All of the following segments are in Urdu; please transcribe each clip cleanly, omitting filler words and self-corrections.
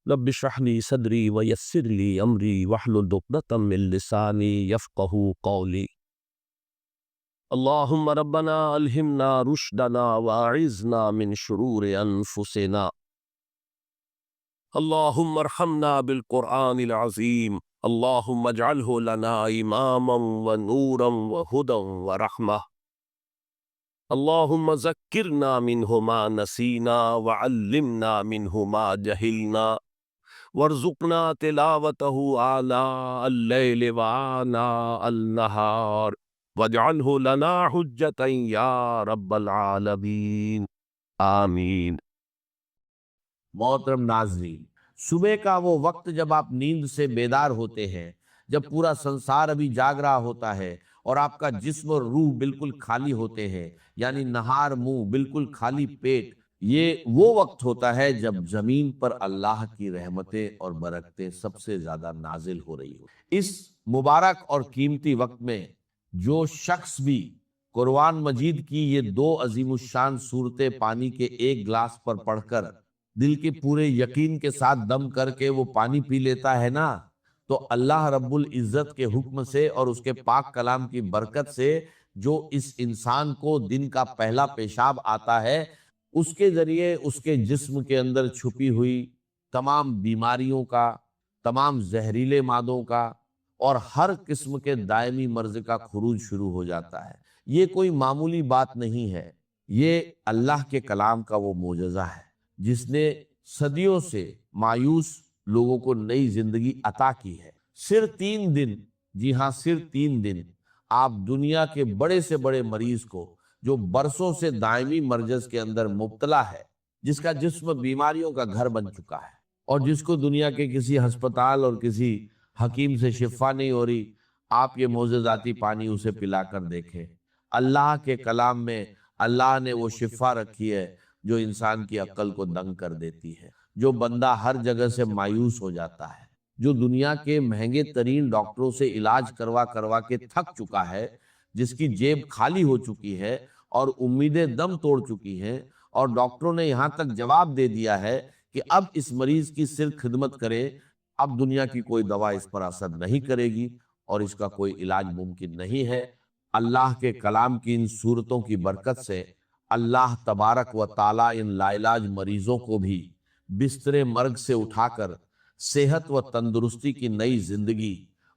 رب اشرح لي صدري ويسر لي أمري واحلل عقدة من لساني يفقهوا قولي. اللهم ربنا ألهمنا رشدنا وأعذنا من شرور أنفسنا. اللهم ارحمنا بالقرآن العظيم. اللهم اجعله لنا إماما ونورا وهدى ورحمة. اللهم ذكرنا منه ما نسينا وعلمنا منه ما جهلنا وارزقنا تلاوته آناء الليل وآناء النهار واجعله لنا حجة يا رب العالمين آمین۔ محترم ناظرین، صبح کا وہ وقت جب آپ نیند سے بیدار ہوتے ہیں، جب پورا سنسار ابھی جاگ رہا ہوتا ہے اور آپ کا جسم اور روح بالکل خالی ہوتے ہیں، یعنی نہار منہ بالکل خالی پیٹ، یہ وہ وقت ہوتا ہے جب زمین پر اللہ کی رحمتیں اور برکتیں سب سے زیادہ نازل ہو رہی ہو۔ اس مبارک اور قیمتی وقت میں جو شخص بھی قرآن مجید کی یہ دو عظیم الشان صورتیں پانی کے ایک گلاس پر پڑھ کر دل کے پورے یقین کے ساتھ دم کر کے وہ پانی پی لیتا ہے نا، تو اللہ رب العزت کے حکم سے اور اس کے پاک کلام کی برکت سے جو اس انسان کو دن کا پہلا پیشاب آتا ہے، اس کے ذریعے اس کے جسم کے اندر چھپی ہوئی تمام بیماریوں کا، تمام زہریلے مادوں کا اور ہر قسم کے دائمی مرض کا خروج شروع ہو جاتا ہے۔ یہ کوئی معمولی بات نہیں ہے، یہ اللہ کے کلام کا وہ معجزہ ہے جس نے صدیوں سے مایوس لوگوں کو نئی زندگی عطا کی ہے۔ صرف 3 دن، جی ہاں صرف 3 دن، آپ دنیا کے بڑے سے بڑے مریض کو جو برسوں سے دائمی مرض کے اندر مبتلا ہے، جس کا جسم بیماریوں کا گھر بن چکا ہے اور جس کو دنیا کے کسی ہسپتال اور کسی حکیم سے شفا نہیں ہو رہی، آپ یہ معجزاتی پانی اسے پلا کر دیکھیں۔ اللہ کے کلام میں اللہ نے وہ شفا رکھی ہے جو انسان کی عقل کو دنگ کر دیتی ہے۔ جو بندہ ہر جگہ سے مایوس ہو جاتا ہے، جو دنیا کے مہنگے ترین ڈاکٹروں سے علاج کروا کے تھک چکا ہے، جس کی جیب خالی ہو چکی ہے اور امیدیں دم توڑ چکی ہیں، اور ڈاکٹروں نے یہاں تک جواب دے دیا ہے کہ اب اس مریض کی صرف خدمت کرے، اب دنیا کی کوئی دوا اس پر اثر نہیں کرے گی اور اس کا کوئی علاج ممکن نہیں ہے۔ اللہ کے کلام کی ان صورتوں کی برکت سے اللہ تبارک و تعالی ان لا علاج مریضوں کو بھی بستر مرگ سے اٹھا کر صحت و تندرستی کی نئی زندگی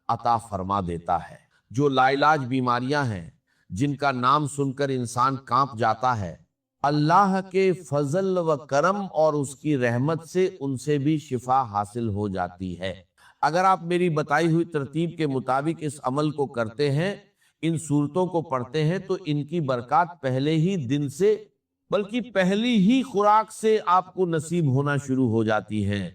عطا فرما دیتا ہے۔ جو لا علاج بیماریاں ہیں، جن کا نام سن کر انسان کانپ جاتا ہے، اللہ کے فضل و کرم اور اس کی رحمت سے ان سے بھی شفا حاصل ہو جاتی ہے۔ اگر آپ میری بتائی ہوئی ترتیب کے مطابق اس عمل کو کرتے ہیں، ان صورتوں کو پڑھتے ہیں، تو ان کی برکات پہلے ہی دن سے بلکہ پہلی ہی خوراک سے آپ کو نصیب ہونا شروع ہو جاتی ہے۔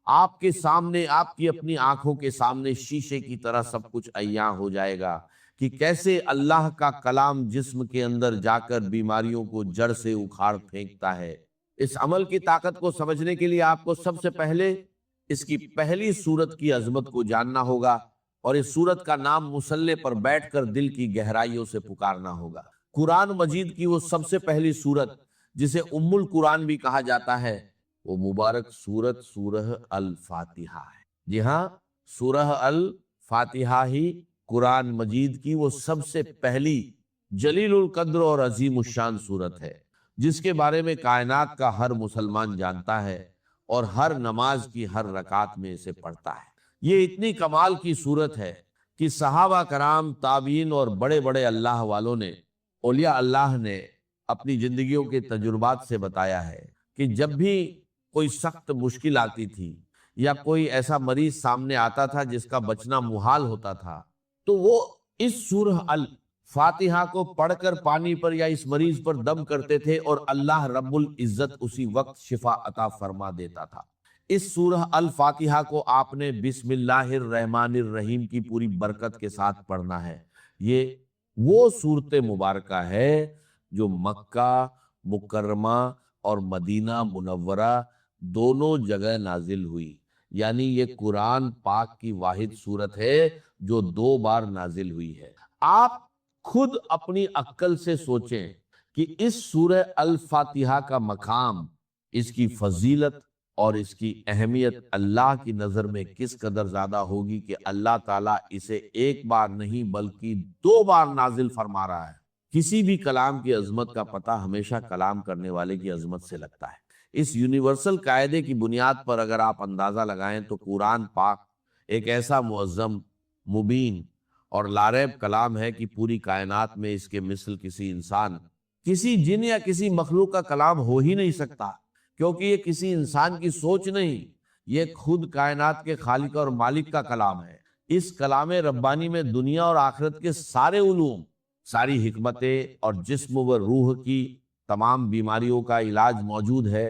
آپ کے سامنے، آپ کی اپنی آنکھوں کے سامنے شیشے کی طرح سب کچھ عیاں ہو جائے گا کہ کیسے اللہ کا کلام جسم کے اندر جا کر بیماریوں کو جڑ سے اکھاڑ پھینکتا ہے۔ اس عمل کی طاقت کو سمجھنے کے لیے آپ کو سب سے پہلے اس کی پہلی صورت کی عظمت کو جاننا ہوگا، اور اس صورت کا نام مصلے پر بیٹھ کر دل کی گہرائیوں سے پکارنا ہوگا۔ قرآن مجید کی وہ سب سے پہلی صورت جسے ام القرآن بھی کہا جاتا ہے، وہ مبارک صورت سورہ الفاتحہ ہے۔ جی ہاں، سورہ الفاتحہ ہی قرآن مجید کی وہ سب سے پہلی جلیل القدر اور عظیم الشان صورت ہے، جس کے بارے میں کائنات کا ہر مسلمان جانتا ہے اور ہر نماز کی ہر رکعت میں اسے پڑھتا ہے۔ یہ اتنی کمال کی صورت ہے کہ صحابہ کرام، تابعین اور بڑے بڑے اللہ والوں نے، اولیاء اللہ نے اپنی زندگیوں کے تجربات سے بتایا ہے کہ جب بھی کوئی سخت مشکل آتی تھی یا کوئی ایسا مریض سامنے آتا تھا جس کا بچنا محال ہوتا تھا، تو وہ اس سورہ الفاتحہ کو پڑھ کر پانی پر یا اس مریض پر دم کرتے تھے اور اللہ رب العزت اسی وقت شفا عطا فرما دیتا تھا۔ اس سورہ الفاتحہ کو آپ نے بسم اللہ الرحمن الرحیم کی پوری برکت کے ساتھ پڑھنا ہے۔ یہ وہ صورت مبارکہ ہے جو مکہ مکرمہ اور مدینہ منورہ دونوں جگہ نازل ہوئی، یعنی یہ قرآن پاک کی واحد صورت ہے جو 2 بار نازل ہوئی ہے۔ آپ خود اپنی عقل سے سوچیں کہ اس سورہ الفاتحہ کا مقام، اس کی فضیلت اور اس کی اہمیت اللہ کی نظر میں کس قدر زیادہ ہوگی کہ اللہ تعالیٰ اسے ایک بار نہیں بلکہ 2 بار نازل فرما رہا ہے۔ کسی بھی کلام کی عظمت کا پتہ ہمیشہ کلام کرنے والے کی عظمت سے لگتا ہے۔ اس یونیورسل قاعدے کی بنیاد پر اگر آپ اندازہ لگائیں تو قرآن پاک ایک ایسا معظم، مبین اور لاریب کلام ہے کہ پوری کائنات میں اس کے مثل کسی انسان، کسی جن یا کسی مخلوق کا کلام ہو ہی نہیں سکتا، کیونکہ یہ کسی انسان کی سوچ نہیں، یہ خود کائنات کے خالق اور مالک کا کلام ہے۔ اس کلام ربانی میں دنیا اور آخرت کے سارے علوم، ساری حکمتیں اور جسم و روح کی تمام بیماریوں کا علاج موجود ہے۔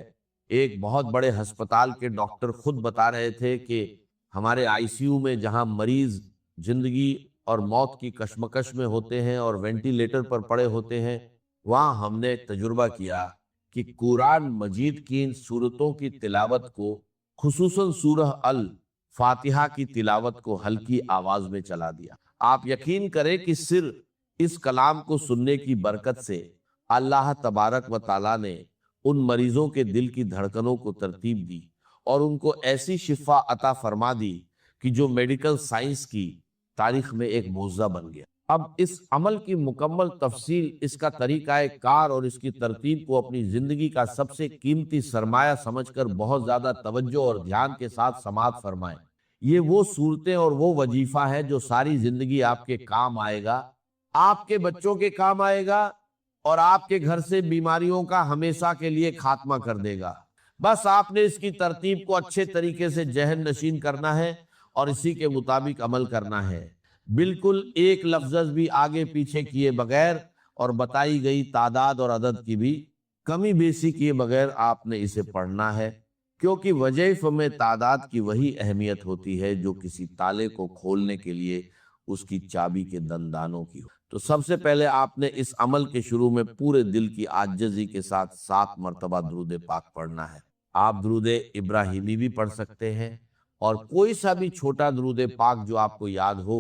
ایک بہت بڑے ہسپتال کے ڈاکٹر خود بتا رہے تھے کہ ہمارے آئی سی یو میں جہاں مریض زندگی اور موت کی کشمکش میں ہوتے ہیں اور وینٹیلیٹر پر پڑے ہوتے ہیں، وہاں ہم نے ایک تجربہ کیا کہ قرآن مجید کی ان سورتوں کی تلاوت کو، خصوصاً سورہ الفاتحہ کی تلاوت کو ہلکی آواز میں چلا دیا۔ آپ یقین کریں کہ صرف اس کلام کو سننے کی برکت سے اللہ تبارک و تعالیٰ نے ان مریضوں کے دل کی دھڑکنوں کو ترتیب دی اور ان کو ایسی شفا عطا فرما دی کہ جو میڈیکل سائنس کی تاریخ میں ایک معجزہ بن گیا۔ اب اس عمل کی مکمل تفصیل، اس کا طریقہ کار اور اس کی ترتیب کو اپنی زندگی کا سب سے قیمتی سرمایہ سمجھ کر بہت زیادہ توجہ اور دھیان کے ساتھ سماعت فرمائیں۔ یہ وہ صورتیں اور وہ وظیفہ ہے جو ساری زندگی آپ کے کام آئے گا، آپ کے بچوں کے کام آئے گا اور آپ کے گھر سے بیماریوں کا ہمیشہ کے لیے خاتمہ کر دے گا۔ بس آپ نے اس کی ترتیب کو اچھے طریقے سے ذہن نشین کرنا ہے اور اسی کے مطابق عمل کرنا ہے، بالکل ایک لفظ بھی آگے پیچھے کیے بغیر اور بتائی گئی تعداد اور عدد کی بھی کمی بیشی کیے بغیر آپ نے اسے پڑھنا ہے، کیونکہ وظائف میں تعداد کی وہی اہمیت ہوتی ہے جو کسی تالے کو کھولنے کے لیے اس کی چابی کے دندانوں کی ہو۔ تو سب سے پہلے آپ نے اس عمل کے شروع میں پورے دل کی عاجزی کے ساتھ 7 مرتبہ درود پاک پڑھنا ہے۔ آپ درود ابراہیمی بھی پڑھ سکتے ہیں اور کوئی سا بھی چھوٹا درود پاک جو آپ کو یاد ہو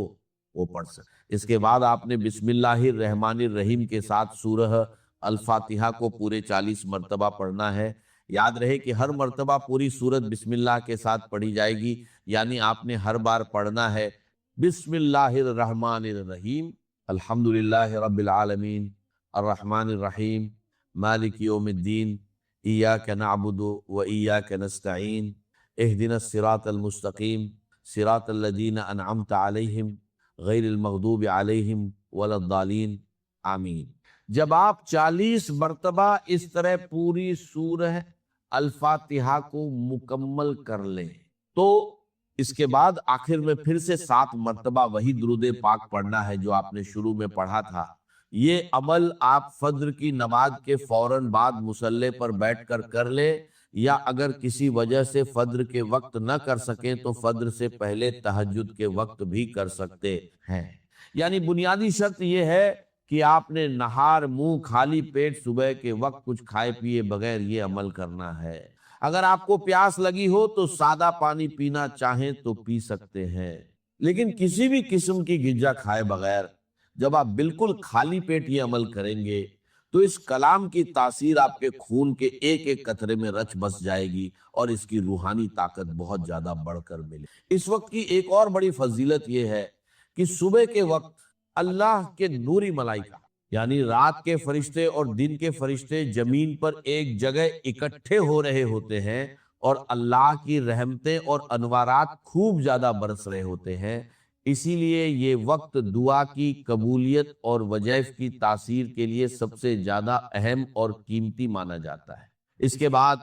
وہ پڑھ سکتے۔ اس کے بعد آپ نے بسم اللہ الرحمن الرحیم کے ساتھ سورہ الفاتحہ کو پورے 40 مرتبہ پڑھنا ہے۔ یاد رہے کہ ہر مرتبہ پوری سورت بسم اللہ کے ساتھ پڑھی جائے گی، یعنی آپ نے ہر بار پڑھنا ہے بسم اللہ الرحمن الرحیم، الحمدللہ رب العالمین، الرحمن الرحیم، مالک یوم الدین، ایاک نعبد و ایاک نستعین، اہدنا الصراط المستقیم، صراط الذین انعمت علیہم غیر المغضوب علیہم ولا الضالین، آمین۔ جب آپ 40 مرتبہ اس طرح پوری سورہ الفاتحہ کو مکمل کر لیں تو اس کے بعد آخر میں پھر سے 7 مرتبہ وہی درود پاک پڑھنا ہے جو آپ نے شروع میں پڑھا تھا۔ یہ عمل آپ فجر کی نماز کے فوراً بعد مصلی پر بیٹھ کر کر لیں، یا اگر کسی وجہ سے فجر کے وقت نہ کر سکیں تو فجر سے پہلے تہجد کے وقت بھی کر سکتے ہیں۔ یعنی بنیادی شرط یہ ہے کہ آپ نے نہار منہ خالی پیٹ صبح کے وقت کچھ کھائے پیے بغیر یہ عمل کرنا ہے۔ اگر آپ کو پیاس لگی ہو تو سادہ پانی پینا چاہیں تو پی سکتے ہیں، لیکن کسی بھی قسم کی غذا کھائے بغیر جب آپ بالکل خالی پیٹ یہ عمل کریں گے تو اس کلام کی تاثیر آپ کے خون کے ایک ایک قطرے میں رچ بس جائے گی اور اس کی روحانی طاقت بہت زیادہ بڑھ کر ملے۔ اس وقت کی ایک اور بڑی فضیلت یہ ہے کہ صبح کے وقت اللہ کے نوری ملائکہ، یعنی رات کے فرشتے اور دن کے فرشتے زمین پر ایک جگہ اکٹھے ہو رہے ہوتے ہیں اور اللہ کی رحمتیں اور انوارات خوب زیادہ برس رہے ہوتے ہیں۔ اسی لیے یہ وقت دعا کی قبولیت اور وظائف کی تاثیر کے لیے سب سے زیادہ اہم اور قیمتی مانا جاتا ہے۔ اس کے بعد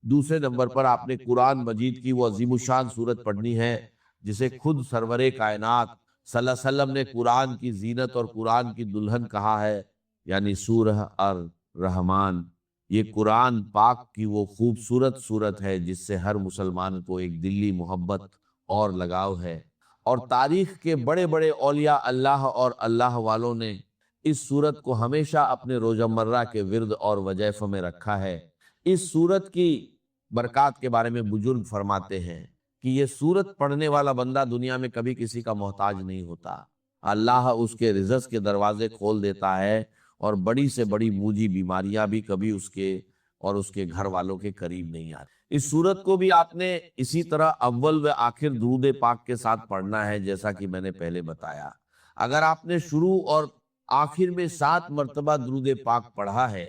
دوسرے نمبر پر آپ نے قرآن مجید کی وہ عظیم الشان سورت پڑھنی ہے جسے خود سرور کائنات صلی اللہ علیہ وسلم نے قرآن کی زینت اور قرآن کی دلہن کہا ہے، یعنی سورہ الرحمن۔ یہ قرآن پاک کی وہ خوبصورت سورت ہے جس سے ہر مسلمان کو ایک دلی محبت اور لگاؤ ہے، اور تاریخ کے بڑے بڑے اولیاء اللہ اور اللہ والوں نے اس سورت کو ہمیشہ اپنے روزمرہ کے ورد اور وظائف میں رکھا ہے۔ اس سورت کی برکات کے بارے میں بزرگ فرماتے ہیں کہ یہ سورت پڑھنے والا بندہ دنیا میں کبھی کسی کا محتاج نہیں ہوتا، اللہ اس کے رزق کے دروازے کھول دیتا ہے اور بڑی سے بڑی موجی بیماریاں بھی کبھی اس کے اور اس کے گھر والوں کے قریب نہیں آتی۔ اس سورت کو بھی آپ نے اسی طرح اول و آخر درود پاک کے ساتھ پڑھنا ہے، جیسا کہ میں نے پہلے بتایا۔ اگر آپ نے شروع اور آخر میں 7 مرتبہ درود پاک پڑھا ہے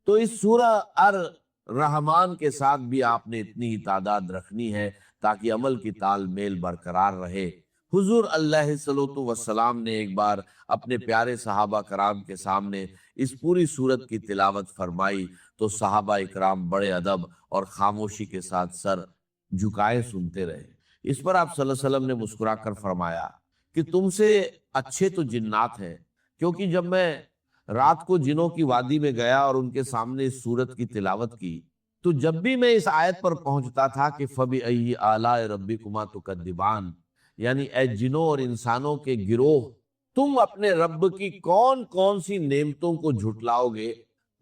تو اس سورہ الرحمن کے ساتھ بھی آپ نے اتنی ہی تعداد رکھنی ہے تاکہ عمل کی تال میل برقرار رہے۔ حضور علیہ الصلوۃ والسلام نے ایک بار اپنے پیارے صحابہ کرام کے سامنے اس پوری سورت کی تلاوت فرمائی تو صحابہ اکرام بڑے ادب اور خاموشی کے ساتھ سر جھکائے سنتے رہے۔ اس پر آپ صلی اللہ علیہ وسلم نے مسکرا کر فرمایا کہ تم سے اچھے تو جنات ہیں، کیونکہ جب میں رات کو جنوں کی وادی میں گیا اور ان کے سامنے اس سورت کی تلاوت کی تو جب بھی میں اس آیت پر پہنچتا تھا کہ فَبِأَيِّ آلَاءِ رَبِّكُمَا تُكَذِّبَانِ، یعنی اے جنوں اور انسانوں کے گروہ، تم اپنے رب کی کون کون سی نعمتوں کو جھٹلاؤ گے،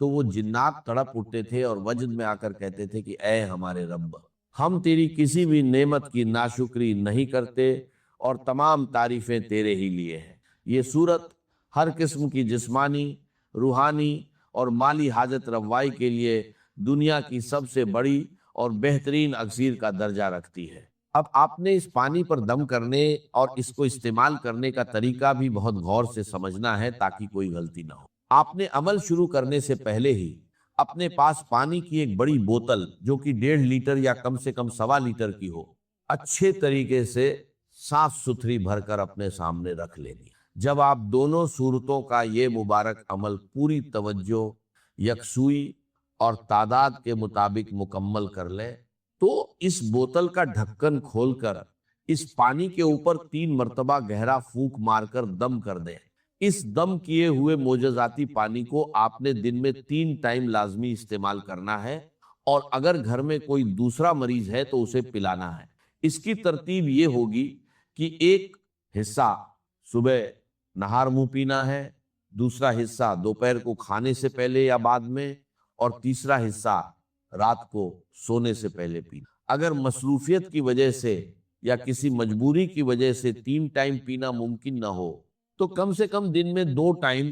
تو وہ جنات تڑپ اٹھتے تھے اور وجد میں آ کر کہتے تھے کہ اے ہمارے رب، ہم تیری کسی بھی نعمت کی ناشکری نہیں کرتے اور تمام تعریفیں تیرے ہی لیے ہیں۔ یہ سورت ہر قسم کی جسمانی، روحانی اور مالی حاجت روائی کے لیے دنیا کی سب سے بڑی اور بہترین اکسیر کا درجہ رکھتی ہے۔ اب آپ نے اس پانی پر دم کرنے اور اس کو استعمال کرنے کا طریقہ بھی بہت غور سے سمجھنا ہے تاکہ کوئی غلطی نہ ہو۔ آپ نے عمل شروع کرنے سے پہلے ہی اپنے پاس پانی کی ایک بڑی بوتل جو کہ 1.5 لیٹر یا کم سے کم 1.25 لیٹر کی ہو، اچھے طریقے سے صاف ستھری بھر کر اپنے سامنے رکھ لینی۔ جب آپ دونوں صورتوں کا یہ مبارک عمل پوری توجہ، یکسوئی اور تعداد کے مطابق مکمل کر لیں تو اس بوتل کا ڈھکن کھول کر اس پانی کے اوپر 3 مرتبہ گہرا پھونک مار کر دم کر دیں۔ اس دم کیے ہوئے معجزاتی پانی کو آپ نے دن میں 3 ٹائم لازمی استعمال کرنا ہے، اور اگر گھر میں کوئی دوسرا مریض ہے تو اسے پلانا ہے۔ اس کی ترتیب یہ ہوگی کہ ایک حصہ صبح نہار منہ پینا ہے، دوسرا حصہ دوپہر کو کھانے سے پہلے یا بعد میں، اور تیسرا حصہ رات کو سونے سے پہلے پینا۔ اگر مصروفیت کی وجہ سے یا کسی مجبوری کی وجہ سے 3 ٹائم پینا ممکن نہ ہو تو کم سے کم دن میں 2 ٹائم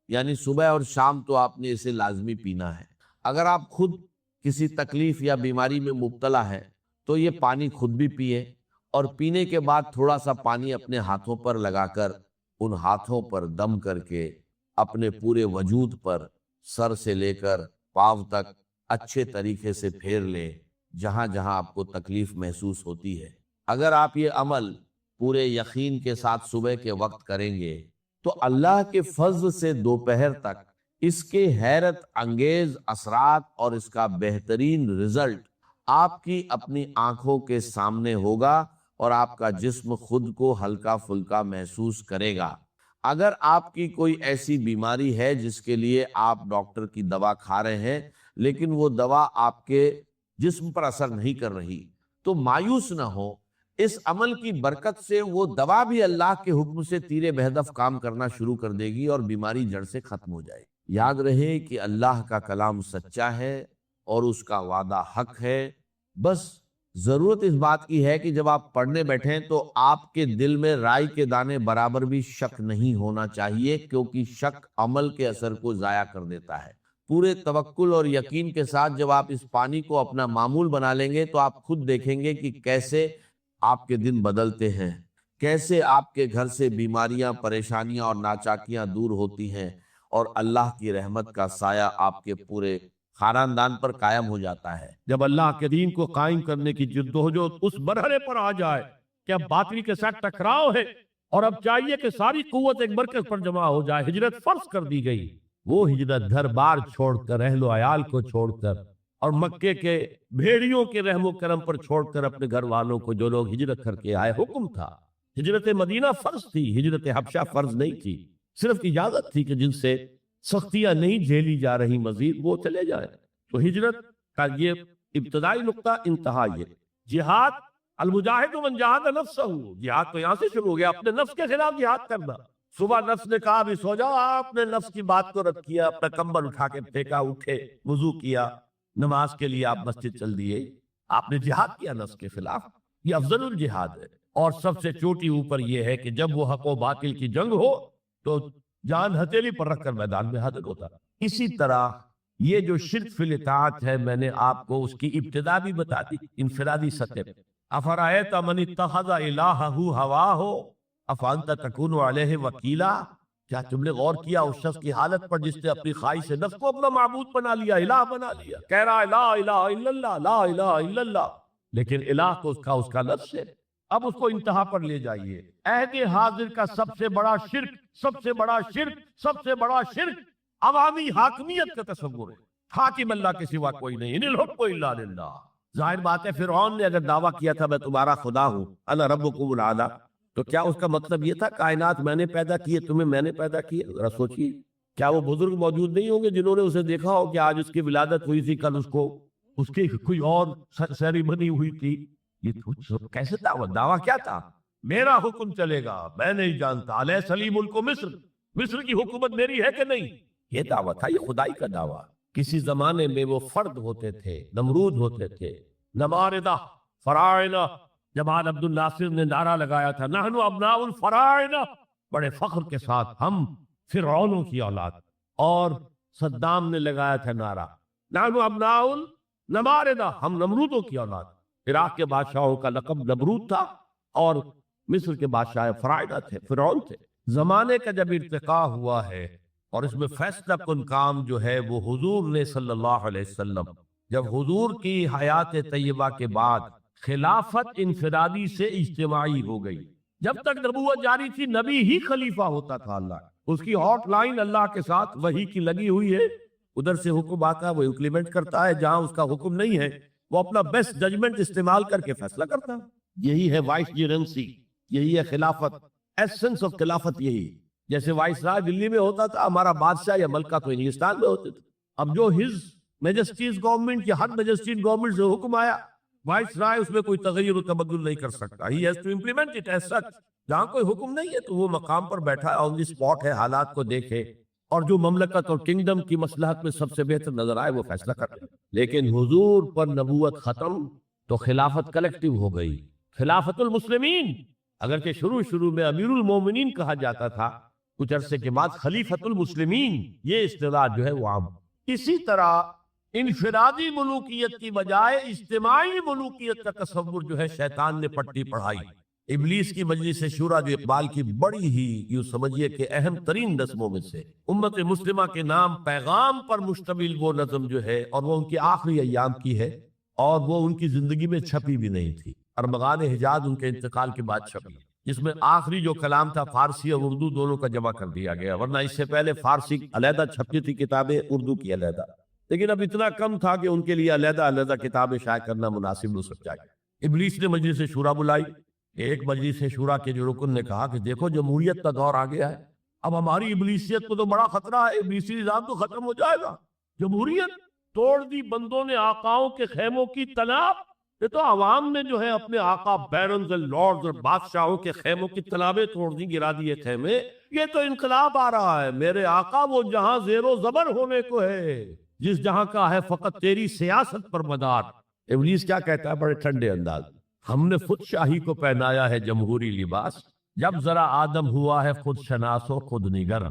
یعنی صبح اور شام تو آپ نے اسے لازمی پینا ہے۔ اگر آپ خود کسی تکلیف یا بیماری میں مبتلا ہے تو یہ پانی خود بھی پیے، اور پینے کے بعد تھوڑا سا پانی اپنے ہاتھوں پر لگا کر ان ہاتھوں پر دم کر کے اپنے پورے وجود پر سر سے لے کر پاؤں تک اچھے طریقے سے پھیر لیں جہاں جہاں آپ کو تکلیف محسوس ہوتی ہے۔ اگر آپ یہ عمل پورے یقین کے ساتھ صبح کے وقت کریں گے تو اللہ کے فضل سے دوپہر تک اس کے حیرت انگیز اثرات اور اس کا بہترین رزلٹ آپ کی اپنی آنکھوں کے سامنے ہوگا اور آپ کا جسم خود کو ہلکا پھلکا محسوس کرے گا۔ اگر آپ کی کوئی ایسی بیماری ہے جس کے لیے آپ ڈاکٹر کی دوا کھا رہے ہیں لیکن وہ دوا آپ کے جسم پر اثر نہیں کر رہی تو مایوس نہ ہو، اس عمل کی برکت سے وہ دوا بھی اللہ کے حکم سے تیرے بہدف کام کرنا شروع کر دے گی اور بیماری جڑ سے ختم ہو جائے گی۔ یاد رہے کہ اللہ کا کلام سچا ہے اور اس کا وعدہ حق ہے، بس ضرورت اس بات کی ہے کہ جب آپ پڑھنے بیٹھیں تو آپ کے دل میں رائی کے دانے برابر بھی شک نہیں ہونا چاہیے، کیونکہ شک عمل کے اثر کو ضائع کر دیتا ہے۔ پورے توکل اور یقین کے ساتھ جب آپ اس پانی کو اپنا معمول بنا لیں گے تو آپ خود دیکھیں گے کہ کیسے آپ کے دن بدلتے ہیں، کیسے آپ کے گھر سے بیماریاں، پریشانیاں اور ناچاکیاں دور ہوتی ہیں، اور اللہ کی رحمت کا سایہ آپ کے پورے خاندان پر قائم ہو جاتا ہے۔ جب اللہ کے دین کو قائم کرنے کی جدوجہد اس مرحلے پر آ جائے کہ اب باطل کے ساتھ ٹکراؤ ہے اور اب چاہیے کہ ساری قوت ایک مرکز پر جمع ہو جائے، ہجرت فرض کر دی گئی، وہ ہجرت گھر بار چھوڑ کر، اہل و عیال کو چھوڑ کر، اور مکے کے بھیڑیوں کے رحم و کرم پر چھوڑ کر اپنے گھر والوں کو جو لوگ ہجرت کر کے آئے، حکم تھا ہجرت مدینہ فرض تھی، ہجرت حبشہ فرض نہیں تھی، صرف اجازت تھی کہ جن سے سختیاں نہیں جھیلی جا رہی مزید وہ چلے جائیں۔ تو ہجرت کا یہ ابتدائی نقطہ، انتہا یہ جہاد، المجاہد من جاہد نفسہ، جہاد تو یہاں سے شروع ہو گیا، اپنے نفس کے خلاف جہاد کرنا۔ صبح نفس نے کہا بھی سو جاؤ، آپ نے نفس کی بات کو رد کیا، اپنا کمبل اٹھا کے پھینکا، اٹھے، وضو کیا، نماز کے لیے آپ مسجد چل دیے، آپ نے جہاد کیا نفس کے خلاف۔ یہ افضل الجہاد ہے، اور سب سے چوٹی اوپر یہ ہے کہ جب وہ حق و باطل کی جنگ ہو تو جان ہتھیلی پر رکھ کر میدان میں حاضر ہوتا۔ اسی طرح یہ جو شرک فی الاطاعت ہے میں نے آپ کو اس کی ابتدا بھی بتا دی انفرادی سطح پہ. افرأیت من اتخذ الہہ ہواہ افانت تکون علیہ وکیلا. کیا تم نے غور کیا اس شخص کی حالت پر جس نے اپنی خواہش سے نفس کو اپنا معبود بنا لیا، الہ بنا لیا، کہہ رہا ہے لا الہ الا اللہ لا الہ الا اللہ، لیکن الہ تو اس کا نفس ہے. اب اس کو انتہا پر لے جائیے. عہد حاضر کا سب سے بڑا شرک، سب سے بڑا شرک، سب سے بڑا شرک عوامی حاکمیت کا تصور ہے. حاکم اللہ کے سوا کوئی نہیں، ان الحکم الا للہ. ظاہر بات ہے فرعون نے اگر دعویٰ کیا تھا میں تمہارا خدا ہوں، انا ربکم الاعلی، تو کیا اس کا مطلب یہ تھا کائنات میں نے پیدا کی ہے، تمہیں میں نے پیدا کی ہے؟ ذرا سوچیے، کیا وہ بزرگ موجود نہیں ہوں گے جنہوں نے اسے دیکھا ہو کہ آج اس کی ولادت ہوئی تھی، کل اس کی کوئی اور سیریمنی ہوئی تھی؟ یہ کیسے دعویٰ کیا تھا؟ میرا حکم چلے گا، میں نہیں جانتا، علیہ سلیم ملک مصر، مصر کی حکومت میری ہے کہ نہیں؟ یہ دعویٰ تھا، یہ خدائی کا دعویٰ. کسی زمانے میں وہ فرد ہوتے تھے، نمرود ہوتے تھے، نماردہ فراعنہ. جمال عبد الناصر نے نعرہ لگایا تھا نحن ابناء الفراعنہ، بڑے فخر کے ساتھ ہم فرعونوں کی اولاد. اور صدام نے لگایا تھا نعرہ نحن ابناء النماردہ، ہم نمرودوں کی اولاد. عراق کے بادشاہوں کا لقب نمرود تھا اور مصر کے بادشاہ فراعنہ تھے، فرعون تھے. زمانے کا جب ارتقاء ہوا ہے اور اس میں فیصلہ کن کام جو ہے وہ حضور نے صلی اللہ علیہ وسلم، جب حضور کی حیات طیبہ کے بعد خلافت انفرادی سے اجتماعی ہو گئی. جب تک نبوت جاری تھی نبی ہی خلیفہ ہوتا تھا، اللہ اس کی ہاٹ لائن اللہ کے ساتھ وحی کی لگی ہوئی ہے. ادھر سے حکم آتا ہے وہ امپلیمنٹ کرتا ہے، جہاں اس کا حکم نہیں ہے وہ اپنا بیسٹ ججمنٹ استعمال کر کے فیصلہ کرتا ہے. یہی ہے وائس جیرنسی، یہی ہے خلافت، ایسنس آف خلافت یہی. جیسے وائس رائے دلی میں ہوتا تھا، ہمارا بادشاہ یا ملکہ تو ہندوستان میں ہوتے تھے. اب جو ہز میجسٹیز گورنمنٹ یا ہر میجسٹیز گورنمنٹ سے حکم آیا، وائس رائے اس میں کوئی تغیر و تبدل نہیں کر سکتا. He has to implement it as such. جہاں کوئی حکم نہیں ہے تو وہ مقام پر بیٹھا ہے، آن دی اسپاٹ ہے، حالات کو دیکھے اور جو مملکت اور کنگڈم کی مصلحت میں سب سے بہتر نظر آئے وہ فیصلہ کرے. لیکن حضور پر نبوت ختم تو خلافت کلیکٹیو ہو گئی، خلافت المسلمین. اگرچہ شروع میں امیر المومنین کہا جاتا تھا، کچھ عرصے کے بعد خلیفت المسلمین یہ اصطلاح جو ہے وہ عام. اسی طرح انفرادی ملوکیت کی بجائے اجتماعی ملوکیت کا تصور جو ہے شیطان نے پٹی پڑھائی. ابلیس کی مجلس شورا جو اقبال کی بڑی ہی یوں سمجھیے کہ اہم ترین نظموں میں سے، امت مسلمہ کے نام پیغام پر مشتمل وہ نظم جو ہے، اور وہ ان کی آخری ایام کی ہے اور وہ ان کی زندگی میں چھپی بھی نہیں تھی. ارمغان حجاز ان کے انتقال کے بعد چھپی، جس میں آخری جو کلام تھا فارسی اور اردو دونوں کا جمع کر دیا گیا، ورنہ اس سے پہلے فارسی علیحدہ چھپتی تھی کتابیں، اردو کی علیحدہ. لیکن اب اتنا کم تھا کہ ان کے لیے علیحدہ کتابیں شائع کرنا مناسب نہ سمجھا گیا. ابلیس نے مجلس شورا بلائی. ایک مجلس شورا کے جو رکن نے کہا کہ دیکھو جمہوریت کا دور آ گیا ہے، اب ہماری ابلیسیت کو تو بڑا خطرہ ہے، ابلیسی نظام تو ختم ہو جائے گا. جمہوریت توڑ دی بندوں نے آقاؤں کے خیموں کی تناب. یہ تو عوام نے جو ہے اپنے آقا بیرنز اور لارڈز اور بادشاہوں کے خیموں کی تنابیں توڑ دی، گرا دیے خیمے. یہ تو انقلاب آ رہا ہے. میرے آقا وہ جہاں زیر و زبر ہونے کو ہے، جس جہاں کا ہے فقط تیری سیاست پر مدار. ابلیس کیا کہتا ہے بڑے ٹھنڈے انداز، ہم نے خود شاہی کو پہنایا ہے جمہوری لباس، جب ذرا آدم ہوا ہے خود شناس و خود نگر.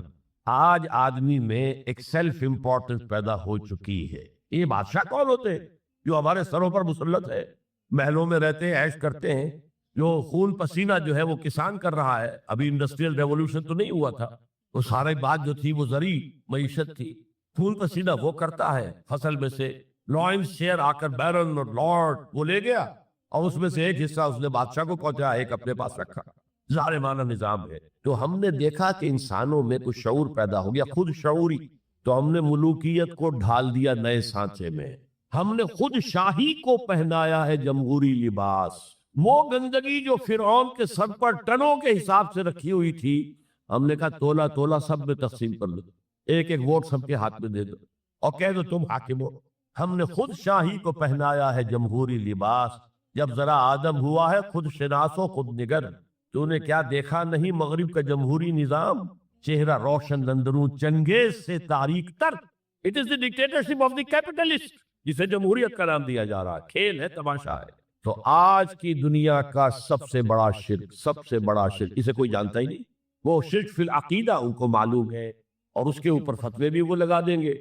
آج آدمی میں ایک سیلف امپورٹنس پیدا ہو چکی ہے. یہ بادشاہ کون ہوتے ہیں جو ہمارے سروں پر مسلط ہے، محلوں میں رہتے ہیں، عیش کرتے ہیں، جو خون پسینہ جو ہے وہ کسان کر رہا ہے. ابھی انڈسٹریل ریولوشن تو نہیں ہوا تھا، وہ سارے بات جو تھی وہ زرعی معیشت تھی. خون پسینہ وہ کرتا ہے، فصل میں سے لائنز شیئر آ کر بیرن اور لارڈ وہ لے گیا اور اس میں سے ایک حصہ اس نے بادشاہ کو پہنچایا، ایک اپنے پاس رکھا. ظالمانہ نظام ہے. تو ہم نے دیکھا کہ انسانوں میں کچھ شعور پیدا ہو گیا، خود شعوری. تو ہم نے ملوکیت کو ڈھال دیا نئے سانچے میں، ہم نے خود شاہی کو پہنایا ہے جمہوری لباس. وہ گندگی جو فرعون کے سر پر ٹنوں کے حساب سے رکھی ہوئی تھی، ہم نے کہا تولا تولا سب میں تقسیم کر دو، ایک ایک ووٹ سب کے ہاتھ میں دے دو اور کہہ دو تم حاکم ہو. ہم نے خود شاہی کو پہنایا ہے جمہوری لباس، جب ذرا آدم ہوا ہے خود شناس و خود نگر. تو نے کیا دیکھا نہیں مغرب کا جمہوری نظام، چہرہ روشن اندروں چنگیز سے تاریک تر. It is the dictatorship of the capitalist, جسے جمہوریت کا نام دیا جا رہا ہے. کھیل ہے، تماشا ہے. تو آج کی دنیا کا سب سے بڑا شرک، سب سے بڑا شرک، اسے کوئی جانتا ہی نہیں. وہ شرک فی العقیدہ ان کو معلوم ہے اور اس کے اوپر فتوے بھی وہ لگا دیں گے.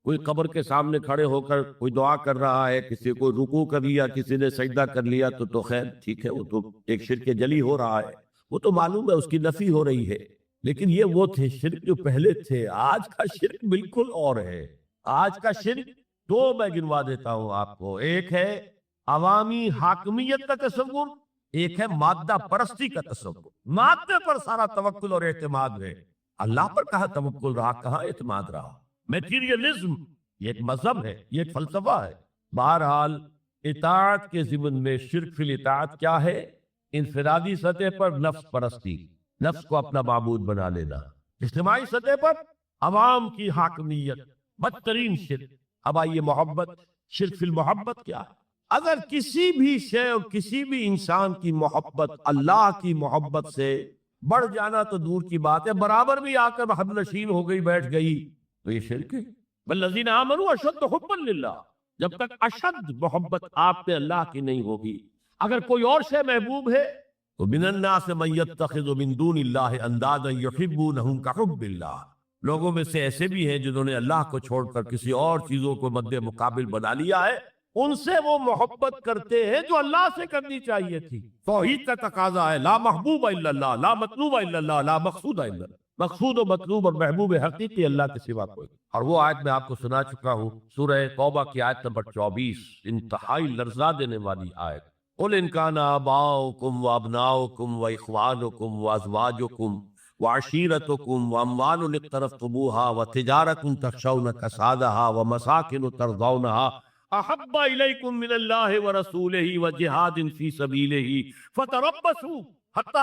کوئی قبر کے سامنے کھڑے ہو کر کوئی دعا کر رہا ہے، کسی کو رکوع کر لیا، کسی نے سجدہ کر لیا تو خیر ٹھیک ہے، وہ تو ایک شرک جلی ہو رہا ہے، وہ تو معلوم ہے اس کی نفی ہو رہی ہے، لیکن یہ وہ تھے شرک جو پہلے تھے۔ آج کا شرک بالکل اور ہے۔ آج کا شرک دو میں گنوا دیتا ہوں آپ کو، ایک ہے عوامی حاکمیت کا تصور، ایک ہے مادہ پرستی کا تصور۔ مادے پر سارا توکل اور اعتماد ہے، اللہ پر کہاں توکل رہا، کہاں اعتماد رہا۔ میٹیریلزم یہ ایک مذہب ہے، یہ ایک فلسفہ ہے۔ بہرحال اطاعت کے ضمن میں شرک فی الاطاعت کیا ہے؟ انفرادی سطح پر نفس پرستی، نفس کو اپنا معبود بنا لینا۔ اجتماعی سطح پر عوام کی حاکمیت، بدترین شرک۔ اب آئیے محبت، شرک فی المحبت کیا ہے؟ اگر کسی بھی شے اور کسی بھی انسان کی محبت اللہ کی محبت سے بڑھ جانا تو دور کی بات ہے، برابر بھی آ کر حد نشین ہو گئی، بیٹھ گئی، تو یہ شرک ہے۔ والذین آمنوا اشد حبا للہ، جب تک اشد محبت آپ پہ اللہ کی نہیں ہوگی، اگر کوئی اور شے محبوب ہے تو من الناس من یتخذ من دون اللہ اندادا یحبونہم کحب اللہ، لوگوں میں سے ایسے بھی ہیں جنہوں نے اللہ کو چھوڑ کر کسی اور چیزوں کو مد مقابل بنا لیا ہے، ان سے وہ محبت کرتے ہیں جو اللہ سے کرنی چاہیے تھی۔ توحید کا تقاضا ہے لا محبوب الا اللہ، لا مطلوب الا اللہ، لا مقصود الا اللہ۔ مقصود و مطلوب اور محبوب حقیقی اللہ کے سوا کوئی۔ اور وہ آیت میں آپ کو سنا چکا ہوں، سورہ توبہ کی آیت نمبر 24، انتہائی لرزا دینے والی آیت۔ قل ان کان آباؤکم وابناؤکم واخوانکم وازواجکم وعشیرتکم واموال اقترفتموها وتجارۃ تخشون کسادها ومساکن ترضونها احب الیکم من اللہ ورسولہ وجہاد فی سبیلہ فتربصوا حتی